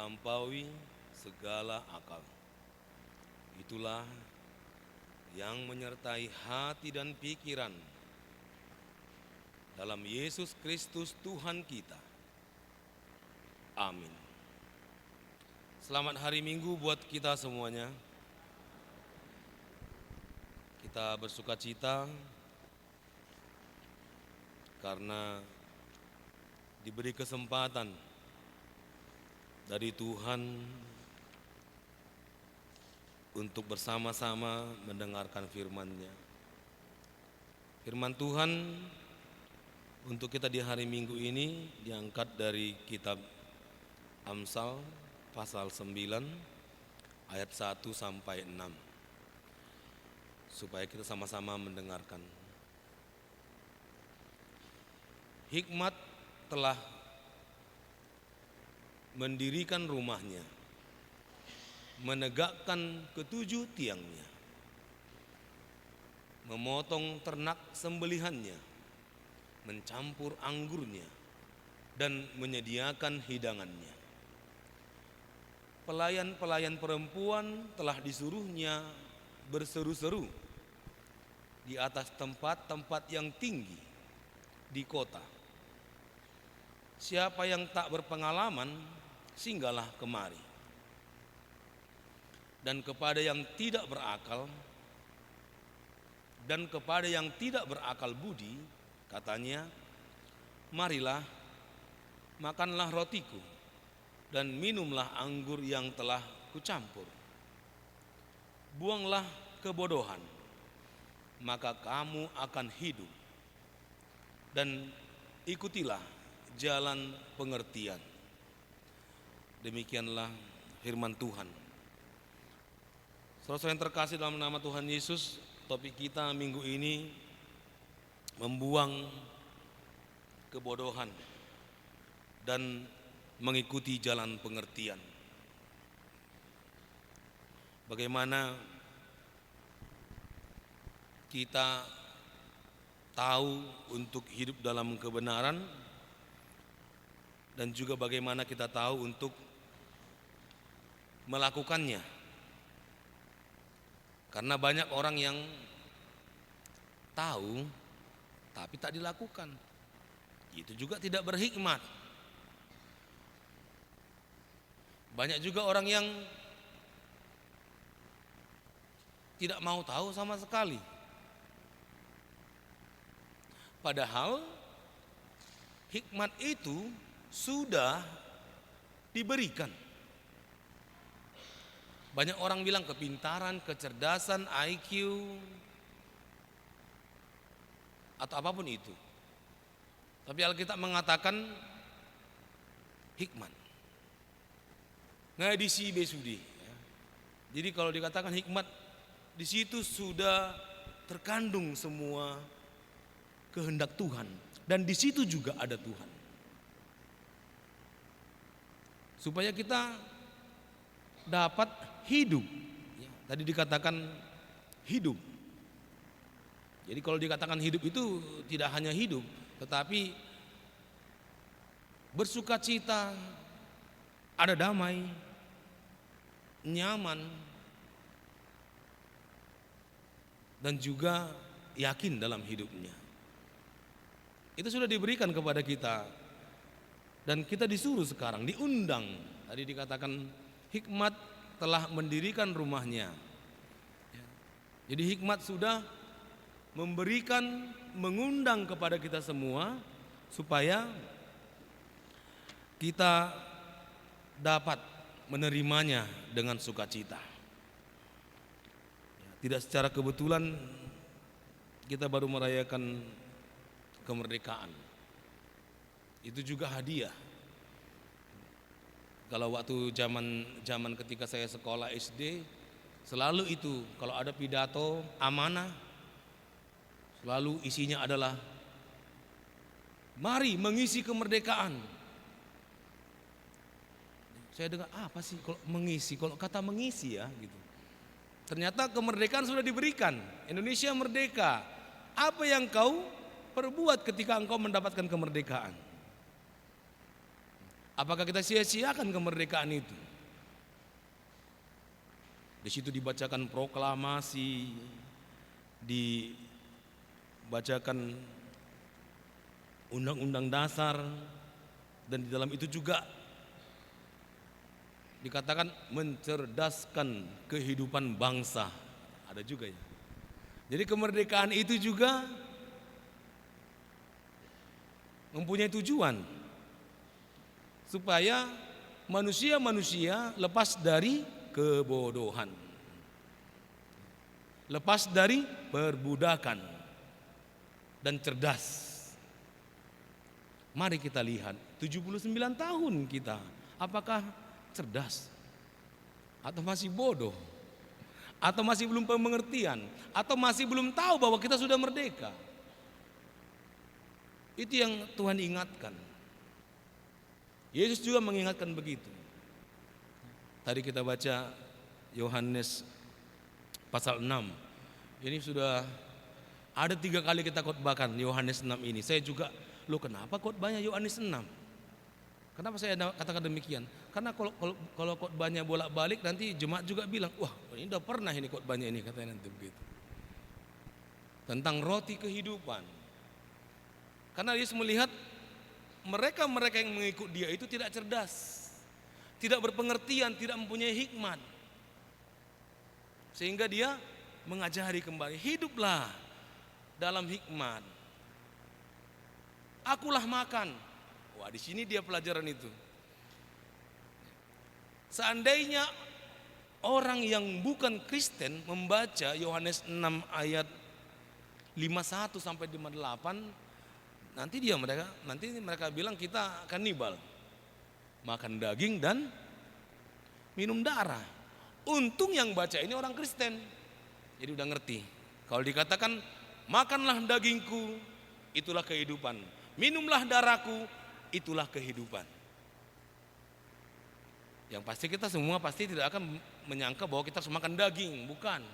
melampaui segala akal. Itulah yang menyertai hati dan pikiran dalam Yesus Kristus Tuhan kita. Amin. Selamat hari Minggu buat kita semuanya. Kita bersuka cita karena diberi kesempatan dari Tuhan untuk bersama-sama mendengarkan firman-Nya. Firman Tuhan untuk kita di hari Minggu ini diangkat dari kitab Amsal pasal 9 ayat 1 sampai 6. Supaya kita sama-sama mendengarkan. Hikmat telah mendirikan rumahnya, menegakkan ketujuh tiangnya, memotong ternak sembelihannya, mencampur anggurnya, dan menyediakan hidangannya. Pelayan-pelayan perempuan telah disuruhnya berseru-seru di atas tempat-tempat yang tinggi di kota. Siapa yang tak berpengalaman, singgahlah kemari. Dan kepada yang tidak berakal budi, katanya, marilah, makanlah rotiku dan minumlah anggur yang telah kucampur. Buanglah kebodohan, maka kamu akan hidup, dan ikutilah jalan pengertian. Demikianlah firman Tuhan. Saudara-saudara yang terkasih dalam nama Tuhan Yesus, topik kita minggu ini membuang kebodohan dan mengikuti jalan pengertian. Bagaimana kita tahu untuk hidup dalam kebenaran, dan juga bagaimana kita tahu untuk melakukannya. Karena banyak orang yang tahu tapi tak dilakukan. Itu juga tidak berhikmat. Banyak juga orang yang tidak mau tahu sama sekali. Padahal hikmat itu sudah diberikan. Banyak orang bilang kepintaran, kecerdasan, IQ, atau apapun itu. Tapi Alkitab mengatakan hikmat. Ngedisi besudi. Jadi kalau dikatakan hikmat, di situ sudah terkandung semua kehendak Tuhan, dan di situ juga ada Tuhan. Supaya kita dapat hidup. Tadi dikatakan hidup. Jadi kalau dikatakan hidup itu tidak hanya hidup, tetapi bersukacita, ada damai, nyaman, dan juga yakin dalam hidupnya. Itu sudah diberikan kepada kita, dan kita disuruh sekarang, diundang. Tadi dikatakan hikmat telah mendirikan rumahnya. Jadi hikmat sudah memberikan, mengundang kepada kita semua supaya kita dapat menerimanya dengan sukacita. Tidak secara kebetulan kita baru merayakan kemerdekaan. Itu juga hadiah. Kalau waktu zaman ketika saya sekolah SD, selalu itu kalau ada pidato amanah, selalu isinya adalah mari mengisi kemerdekaan. Saya dengar apa sih kalau mengisi, kalau kata mengisi ya gitu. Ternyata kemerdekaan sudah diberikan, Indonesia merdeka. Apa yang kau perbuat ketika engkau mendapatkan kemerdekaan? Apakah kita sia-siakan kemerdekaan itu? Di situ dibacakan proklamasi, dibacakan undang-undang dasar, dan di dalam itu juga dikatakan mencerdaskan kehidupan bangsa. Ada juga ya. Jadi kemerdekaan itu juga mempunyai tujuan supaya manusia-manusia lepas dari kebodohan, lepas dari perbudakan, dan cerdas. Mari kita lihat 79 tahun kita, apakah cerdas atau masih bodoh, atau masih belum pengertian, atau masih belum tahu bahwa kita sudah merdeka. Itu yang Tuhan ingatkan. Yesus juga mengingatkan begitu. Tadi kita baca Yohanes pasal 6. Ini sudah ada 3 kali kita khotbahkan Yohanes 6 ini. Saya juga, kenapa khotbahnya Yohanes 6? Kenapa saya katakan demikian? Karena kalau khotbahnya bolak-balik nanti jemaat juga bilang, wah ini udah pernah ini khotbahnya ini, katanya nanti begitu. Tentang roti kehidupan. Karena Yesus melihat mereka-mereka yang mengikut dia itu tidak cerdas, tidak berpengertian, tidak mempunyai hikmat. Sehingga dia mengajari kembali, hiduplah dalam hikmat. Akulah makan. Wah, di sini dia pelajaran itu. Seandainya orang yang bukan Kristen membaca Yohanes 6 ayat 51 sampai 58, nanti mereka bilang kita kanibal. Makan daging dan minum darah. Untung yang baca ini orang Kristen. Jadi udah ngerti. Kalau dikatakan makanlah dagingku, itulah kehidupan. Minumlah darahku, itulah kehidupan. Yang pasti kita semua pasti tidak akan menyangka bahwa kita harus makan daging, bukan.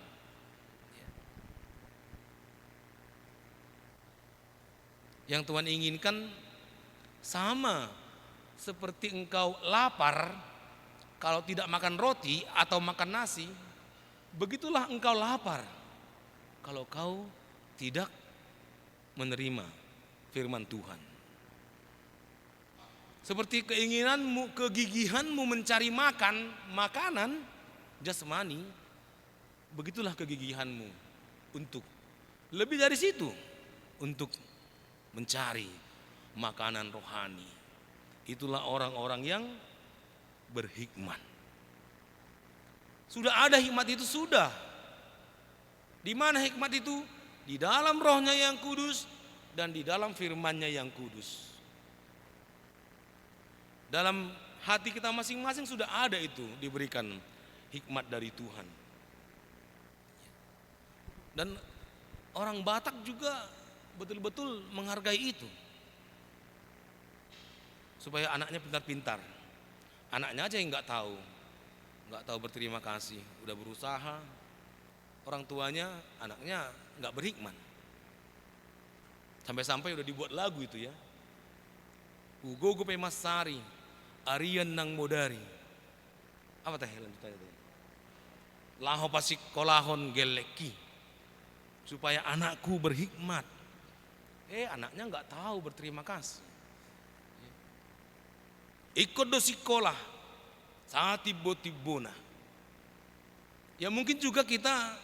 Yang Tuhan inginkan sama seperti engkau lapar, kalau tidak makan roti atau makan nasi, begitulah engkau lapar kalau kau tidak menerima firman Tuhan. Seperti keinginanmu, kegigihanmu mencari makanan jasmani, begitulah kegigihanmu untuk lebih dari situ, untuk mencari makanan rohani. Itulah orang-orang yang berhikmat. Sudah ada hikmat itu, sudah. Di mana hikmat itu? Di dalam Roh-Nya yang kudus dan di dalam firman-Nya yang kudus. Dalam hati kita masing-masing sudah ada itu, diberikan hikmat dari Tuhan. Dan orang Batak juga betul-betul menghargai itu. Supaya anaknya pintar-pintar. Anaknya aja yang nggak tahu berterima kasih. Udah berusaha, orang tuanya, anaknya nggak berhikmat. Sampai-sampai udah dibuat lagu itu ya. Ugo Gope Masari, Arian nang modari. Apa teh lanjutannya? Laho pasik kolahon geleki. Supaya anakku berhikmat. Anaknya nggak tahu berterima kasih. Ikut dosikolah saat tibo-tibona. Ya mungkin juga kita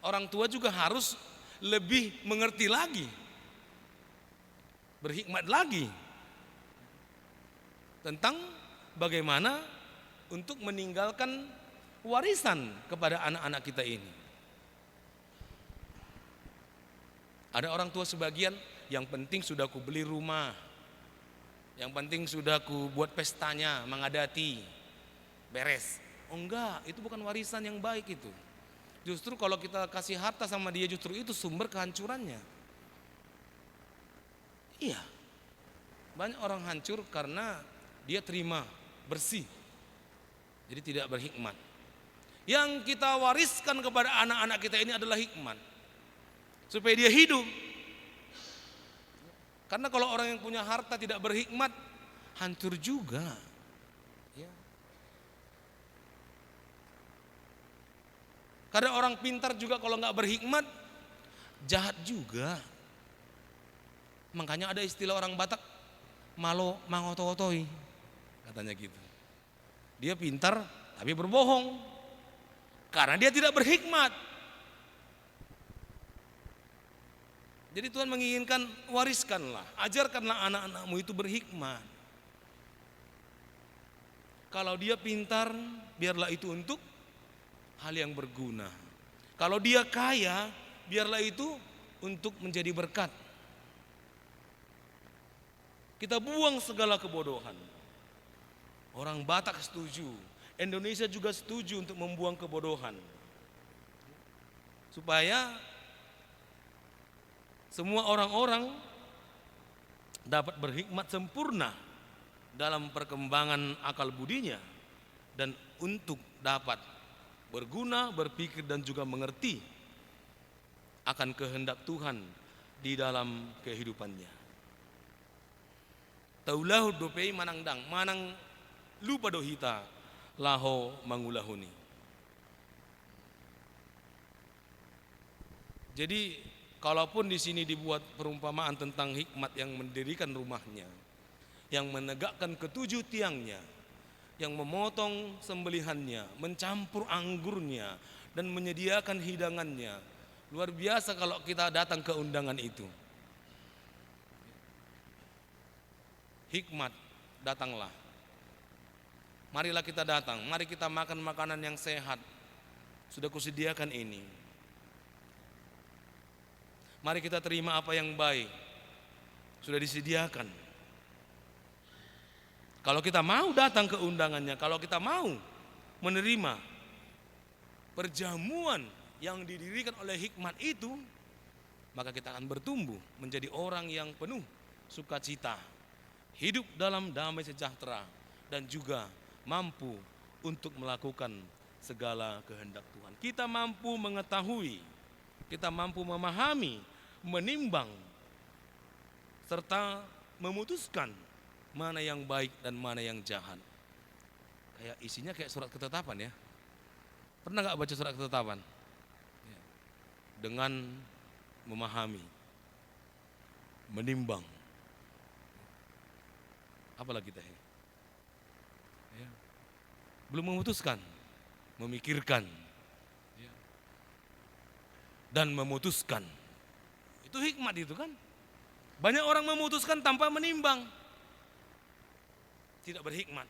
orang tua juga harus lebih mengerti lagi, berhikmat lagi tentang bagaimana untuk meninggalkan warisan kepada anak-anak kita ini. Ada orang tua sebagian, yang penting sudah ku beli rumah, yang penting sudah ku buat pestanya, mengadati, beres. Oh enggak, itu bukan warisan yang baik itu. Justru kalau kita kasih harta sama dia, justru itu sumber kehancurannya. Iya, banyak orang hancur karena dia terima bersih, jadi tidak berhikmat. Yang kita wariskan kepada anak-anak kita ini adalah hikmat, supaya dia hidup. Karena kalau orang yang punya harta tidak berhikmat, hancur juga. Ya. Karena orang pintar juga kalau nggak berhikmat, jahat juga. Makanya ada istilah orang Batak, malo mangototoi, katanya gitu. Dia pintar tapi berbohong, karena dia tidak berhikmat. Jadi Tuhan menginginkan, wariskanlah, ajarkanlah anak-anakmu itu berhikmat. Kalau dia pintar, biarlah itu untuk hal yang berguna. Kalau dia kaya, biarlah itu untuk menjadi berkat. Kita buang segala kebodohan. Orang Batak setuju, Indonesia juga setuju untuk membuang kebodohan. Supaya semua orang-orang dapat berhikmat sempurna dalam perkembangan akal budinya dan untuk dapat berguna, berpikir dan juga mengerti akan kehendak Tuhan di dalam kehidupannya. Taulahu dopei manangdang, manang lupa dohita laho mangulahuni. Jadi kalaupun di sini dibuat perumpamaan tentang hikmat yang mendirikan rumahnya, yang menegakkan ketujuh tiangnya, yang memotong sembelihannya, mencampur anggurnya, dan menyediakan hidangannya. Luar biasa kalau kita datang ke undangan itu. Hikmat, datanglah. Marilah kita datang, mari kita makan makanan yang sehat. Sudah kusediakan ini. Mari kita terima apa yang baik, sudah disediakan. Kalau kita mau datang ke undangannya, kalau kita mau menerima perjamuan yang didirikan oleh hikmat itu, maka kita akan bertumbuh menjadi orang yang penuh sukacita, hidup dalam damai sejahtera, dan juga mampu untuk melakukan segala kehendak Tuhan. Kita mampu mengetahui, kita mampu memahami, menimbang, serta memutuskan mana yang baik dan mana yang jahat. Kayak isinya kayak surat ketetapan ya. Pernah gak baca surat ketetapan? Dengan memahami, menimbang, apalagi teh? Ya. Belum memutuskan, memikirkan, ya. Dan memutuskan. Itu hikmat itu kan. Banyak orang memutuskan tanpa menimbang, tidak berhikmat.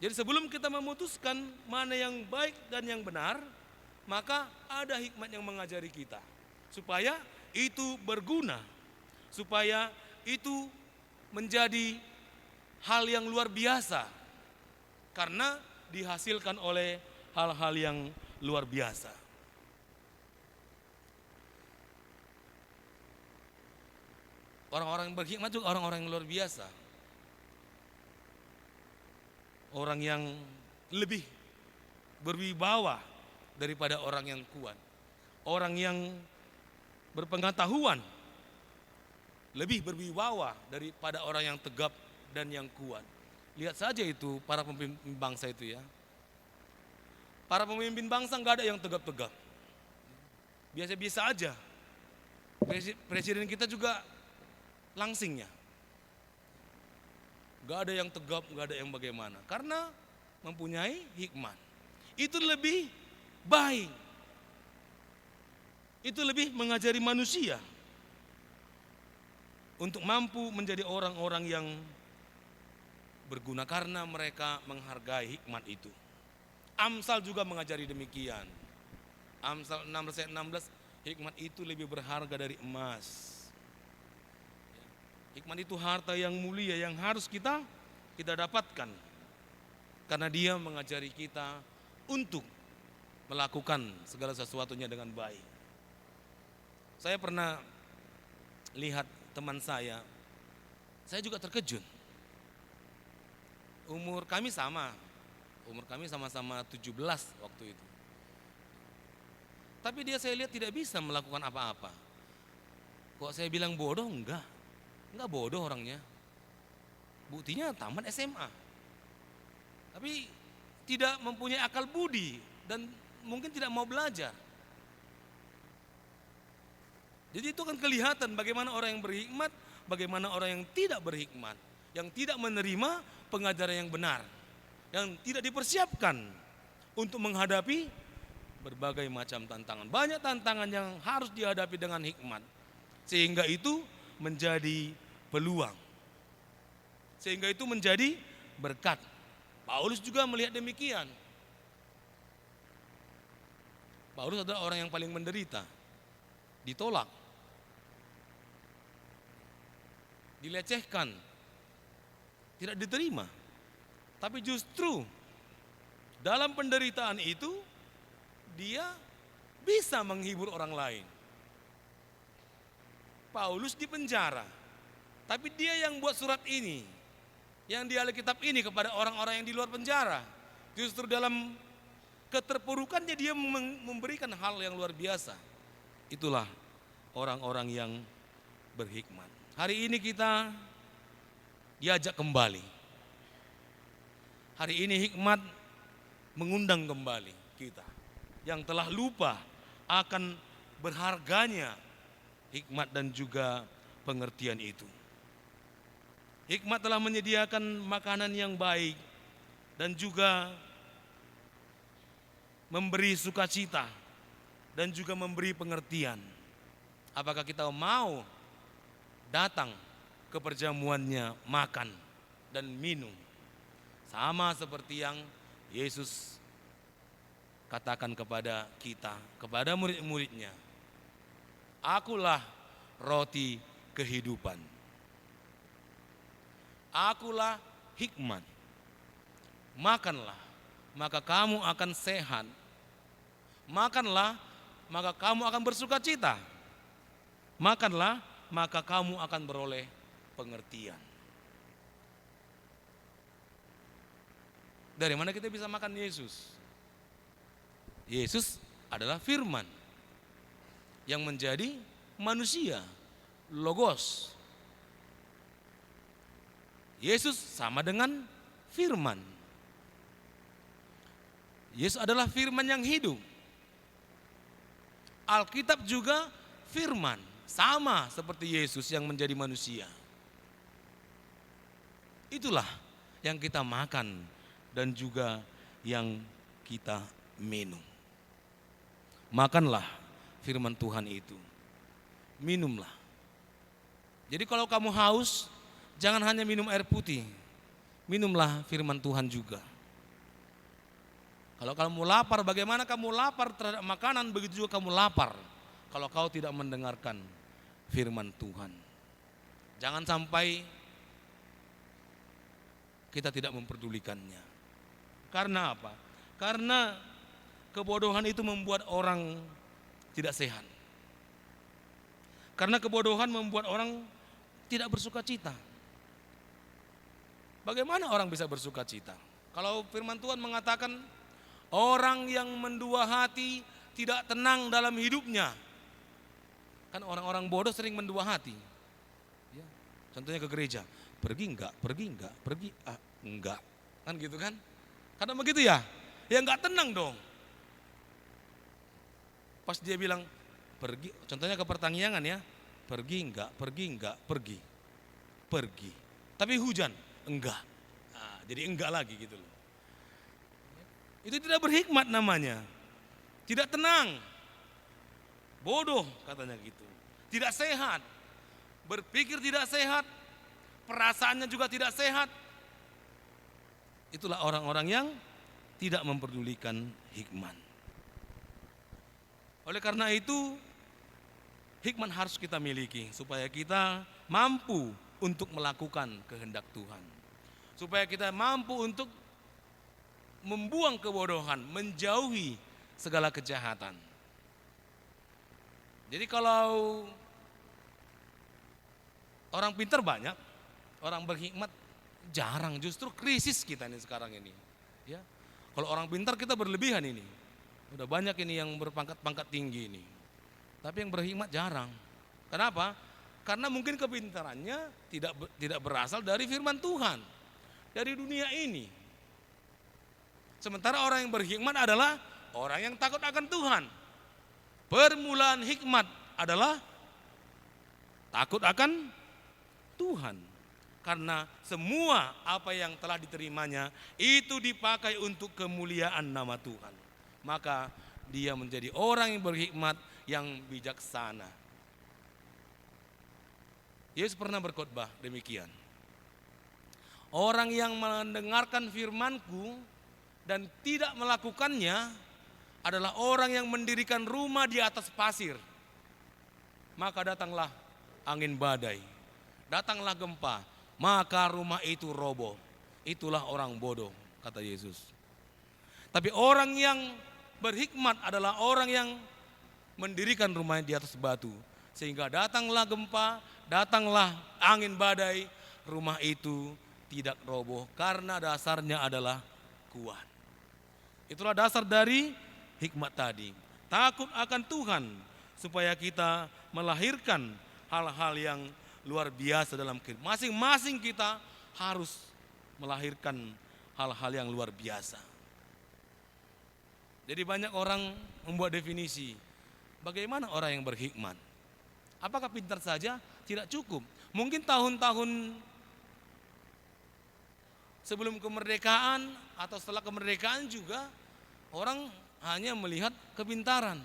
Jadi sebelum kita memutuskan mana yang baik dan yang benar, maka ada hikmat yang mengajari kita supaya itu berguna, supaya itu menjadi hal yang luar biasa karena dihasilkan oleh hal-hal yang luar biasa. Orang-orang yang berhikmat juga orang-orang yang luar biasa. Orang yang lebih berwibawa daripada orang yang kuat. Orang yang berpengetahuan lebih berwibawa daripada orang yang tegap dan yang kuat. Lihat saja itu para pemimpin bangsa itu ya. Para pemimpin bangsa nggak ada yang tegap-tegap. Biasa-biasa aja. Presiden kita juga langsingnya. Gak ada yang tegap, gak ada yang bagaimana. Karena mempunyai hikmat. Itu lebih baik. Itu lebih mengajari manusia untuk mampu menjadi orang-orang yang berguna karena mereka menghargai hikmat itu. Amsal juga mengajari demikian. Amsal 16 ayat 16, hikmat itu lebih berharga dari emas. Hikmat itu harta yang mulia yang harus kita dapatkan. Karena dia mengajari kita untuk melakukan segala sesuatunya dengan baik. Saya pernah lihat teman saya juga terkejut. Umur kami sama-sama 17 waktu itu. Tapi dia saya lihat tidak bisa melakukan apa-apa. Kok saya bilang bodoh? Enggak. Enggak bodoh orangnya. Buktinya tamat SMA. Tapi tidak mempunyai akal budi dan mungkin tidak mau belajar. Jadi itu kan kelihatan bagaimana orang yang berhikmat, bagaimana orang yang tidak berhikmat, yang tidak menerima pengajaran yang benar, yang tidak dipersiapkan untuk menghadapi berbagai macam tantangan. Banyak tantangan yang harus dihadapi dengan hikmat, sehingga itu menjadi peluang, sehingga itu menjadi berkat. Paulus juga melihat demikian. Paulus adalah orang yang paling menderita, ditolak, dilecehkan, tidak diterima. Tapi justru dalam penderitaan itu dia bisa menghibur orang lain. Paulus di penjara, tapi dia yang buat surat ini, yang di Alkitab ini kepada orang-orang yang di luar penjara. Justru dalam keterpurukannya dia memberikan hal yang luar biasa. Itulah orang-orang yang berhikmat. Hari ini kita diajak kembali. Hari ini hikmat mengundang kembali kita yang telah lupa akan berharganya hikmat dan juga pengertian itu. Hikmat telah menyediakan makanan yang baik dan juga memberi sukacita dan juga memberi pengertian. Apakah kita mau datang ke perjamuannya, makan dan minum? Sama seperti yang Yesus katakan kepada kita, kepada murid-muridnya. Akulah roti kehidupan. Akulah hikmat. Makanlah, maka kamu akan sehat. Makanlah, maka kamu akan bersukacita. Makanlah, maka kamu akan beroleh pengertian. Dari mana kita bisa makan Yesus? Yesus adalah firman yang menjadi manusia, logos. Yesus sama dengan firman. Yesus adalah firman yang hidup. Alkitab juga firman, sama seperti Yesus yang menjadi manusia. Itulah yang kita makan dan juga yang kita minum. Makanlah firman Tuhan itu. Minumlah. Jadi kalau kamu haus, jangan hanya minum air putih. Minumlah firman Tuhan juga. Kalau kamu lapar, bagaimana kamu lapar terhadap makanan, begitu juga kamu lapar kalau kau tidak mendengarkan firman Tuhan. Jangan sampai kita tidak memperdulikannya. Karena apa? Karena kebodohan itu membuat orang tidak sehat. Karena kebodohan membuat orang tidak bersuka cita. Bagaimana orang bisa bersuka cita? Kalau firman Tuhan mengatakan orang yang mendua hati tidak tenang dalam hidupnya. Kan orang-orang bodoh sering mendua hati. Ya, contohnya ke gereja, pergi enggak, enggak. Kan gitu kan? Karena begitu ya, ya enggak tenang dong. Pas dia bilang pergi, contohnya ke pertanian ya, pergi. Tapi hujan, enggak. Nah, jadi enggak lagi gitu loh. Itu tidak berhikmat namanya. Tidak tenang. Bodoh katanya gitu. Tidak sehat. Berpikir tidak sehat. Perasaannya juga tidak sehat. Itulah orang-orang yang tidak memperdulikan hikmat. Oleh karena itu, hikmat harus kita miliki supaya kita mampu untuk melakukan kehendak Tuhan. Supaya kita mampu untuk membuang kebodohan, menjauhi segala kejahatan. Jadi kalau orang pintar banyak, orang berhikmat jarang. Justru krisis kita ini sekarang ini. Ya, kalau orang pintar kita berlebihan ini. Udah banyak ini yang berpangkat-pangkat tinggi ini. Tapi yang berhikmat jarang. Kenapa? Karena mungkin kepintarannya tidak berasal dari firman Tuhan, dari dunia ini. Sementara orang yang berhikmat adalah orang yang takut akan Tuhan. Permulaan hikmat adalah takut akan Tuhan. Karena semua apa yang telah diterimanya itu dipakai untuk kemuliaan nama Tuhan. Maka dia menjadi orang yang berhikmat, yang bijaksana. Yesus pernah berkhotbah demikian. Orang yang mendengarkan firman-Ku dan tidak melakukannya adalah orang yang mendirikan rumah di atas pasir. Maka datanglah angin badai, datanglah gempa, maka rumah itu roboh. Itulah orang bodoh, kata Yesus. Tapi orang yang berhikmat adalah orang yang mendirikan rumahnya di atas batu. Sehingga datanglah gempa, datanglah angin badai, rumah itu tidak roboh karena dasarnya adalah kuat. Itulah dasar dari hikmat tadi. Takut akan Tuhan supaya kita melahirkan hal-hal yang luar biasa dalam kehidupan. Masing-masing kita harus melahirkan hal-hal yang luar biasa. Jadi banyak orang membuat definisi, bagaimana orang yang berhikmat? Apakah pintar saja? Tidak cukup. Mungkin tahun-tahun sebelum kemerdekaan atau setelah kemerdekaan juga orang hanya melihat kepintaran.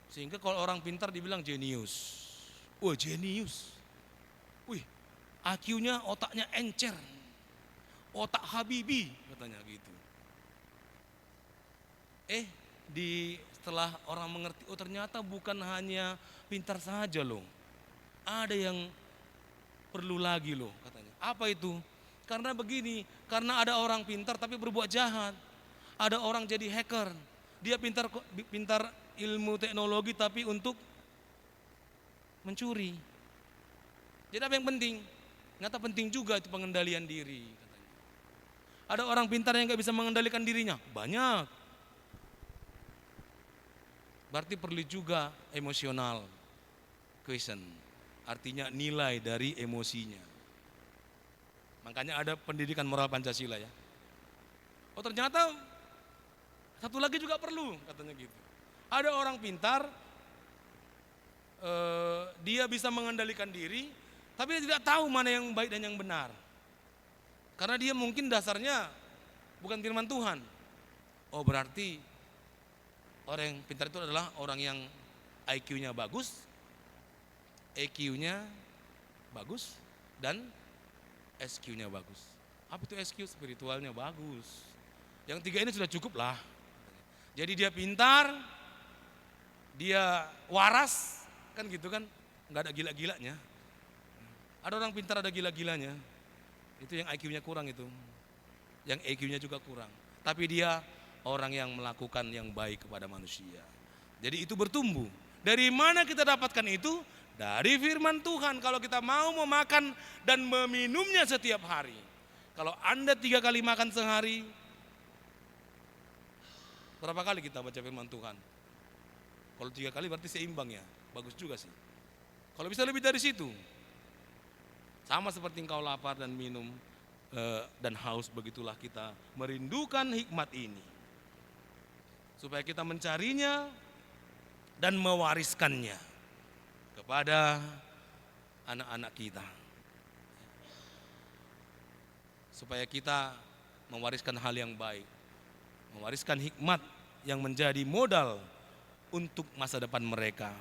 Sehingga kalau orang pintar dibilang jenius. Wah, jenius. Wih, IQ-nya, otaknya encer. Otak Habibie katanya gitu. Setelah orang mengerti, oh ternyata bukan hanya pintar saja loh. Ada yang perlu lagi loh katanya. Apa itu? Karena begini, karena ada orang pintar tapi berbuat jahat. Ada orang jadi hacker. Dia pintar ilmu teknologi tapi untuk mencuri. Jadi apa yang penting? Ternyata penting juga itu pengendalian diri katanya. Ada orang pintar yang gak bisa mengendalikan dirinya? Banyak. Berarti perlu juga emosional question. Artinya nilai dari emosinya. Makanya ada pendidikan moral Pancasila ya. Oh ternyata satu lagi juga perlu katanya gitu. Ada orang pintar, dia bisa mengendalikan diri, tapi dia tidak tahu mana yang baik dan yang benar. Karena dia mungkin dasarnya bukan firman Tuhan. Oh berarti orang yang pintar itu adalah orang yang IQ-nya bagus, EQ-nya bagus, dan SQ-nya bagus. Apa itu SQ? Spiritualnya bagus. Yang tiga ini sudah cukup lah. Jadi dia pintar, dia waras, kan gitu kan, nggak ada gila-gilanya. Ada orang pintar ada gila-gilanya, itu yang IQ-nya kurang itu, yang EQ-nya juga kurang. Tapi dia orang yang melakukan yang baik kepada manusia. Jadi itu bertumbuh. Dari mana kita dapatkan itu? Dari firman Tuhan. Kalau kita mau memakan dan meminumnya setiap hari. Kalau Anda 3 kali makan sehari, berapa kali kita baca firman Tuhan? Kalau 3 kali berarti seimbang ya, bagus juga sih. Kalau bisa lebih dari situ, sama seperti engkau lapar dan minum dan haus, begitulah kita merindukan hikmat ini. Supaya kita mencarinya dan mewariskannya kepada anak-anak kita. Supaya kita mewariskan hal yang baik, mewariskan hikmat yang menjadi modal untuk masa depan mereka.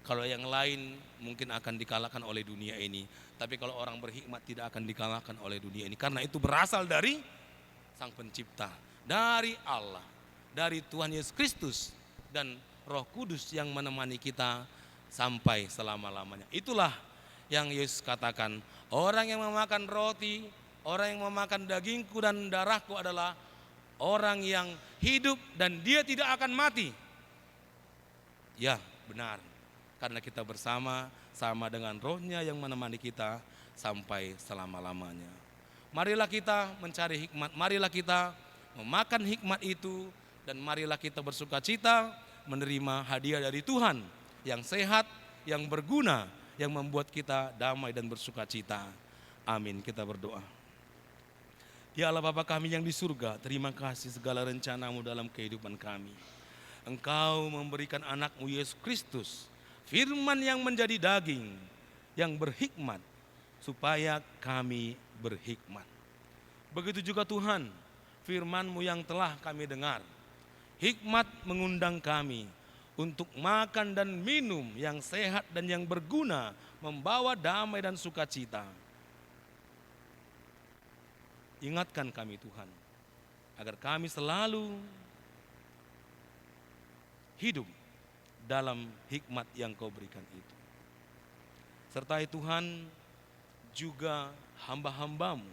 Kalau yang lain mungkin akan dikalahkan oleh dunia ini, tapi kalau orang berhikmat tidak akan dikalahkan oleh dunia ini. Karena itu berasal dari Sang Pencipta, dari Allah, dari Tuhan Yesus Kristus dan Roh Kudus yang menemani kita sampai selama-lamanya. Itulah yang Yesus katakan, orang yang memakan roti, orang yang memakan dagingku dan darahku adalah orang yang hidup dan dia tidak akan mati. Ya, benar. Karena kita bersama dengan Roh-Nya yang menemani kita sampai selama-lamanya. Marilah kita mencari hikmat, marilah kita memakan hikmat itu, dan marilah kita bersukacita menerima hadiah dari Tuhan yang sehat, yang berguna, yang membuat kita damai dan bersuka cita. Amin. Kita berdoa. Ya Allah Bapa kami yang di surga, terima kasih segala rencana-Mu dalam kehidupan kami. Engkau memberikan anak-Mu Yesus Kristus, firman yang menjadi daging, yang berhikmat, supaya kami berhikmat. Begitu juga Tuhan, firman-Mu yang telah kami dengar, hikmat mengundang kami untuk makan dan minum yang sehat dan yang berguna, membawa damai dan sukacita. Ingatkan kami Tuhan, agar kami selalu hidup dalam hikmat yang Kau berikan itu. Sertai Tuhan juga hamba-hamba-Mu.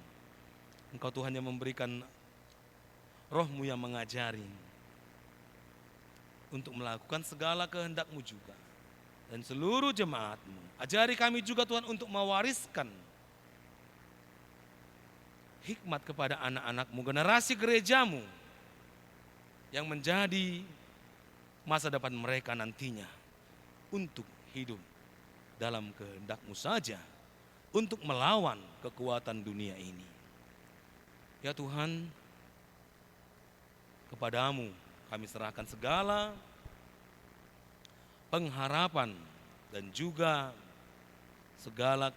Engkau Tuhan yang memberikan Roh-Mu yang mengajari untuk melakukan segala kehendak-Mu juga. Dan seluruh jemaat-Mu, ajari kami juga Tuhan untuk mewariskan hikmat kepada anak-anak-Mu, generasi gereja-Mu yang menjadi masa depan mereka nantinya untuk hidup dalam kehendak-Mu saja, untuk melawan kekuatan dunia ini. Ya Tuhan, kepadamu kami serahkan segala pengharapan dan juga segala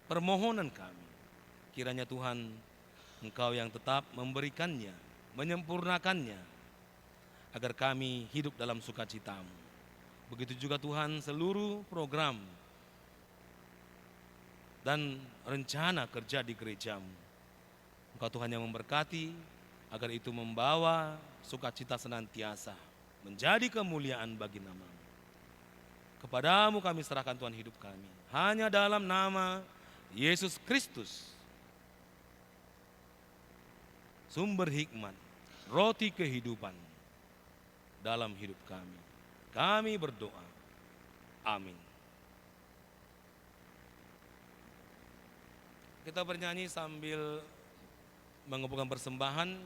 permohonan kami. Kiranya Tuhan, Engkau yang tetap memberikannya, menyempurnakannya, agar kami hidup dalam sukacita-Mu. Begitu juga Tuhan seluruh program dan rencana kerja di gereja-Mu. Engkau Tuhan yang memberkati, agar itu membawa sukacita senantiasa, menjadi kemuliaan bagi nama-Mu. Kepadamu kami serahkan Tuhan hidup kami, hanya dalam nama Yesus Kristus, sumber hikmat, roti kehidupan dalam hidup kami. Kami berdoa. Amin. Kita bernyanyi sambil mengumpulkan persembahan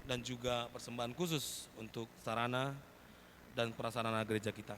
dan juga persembahan khusus untuk sarana dan prasarana gereja kita.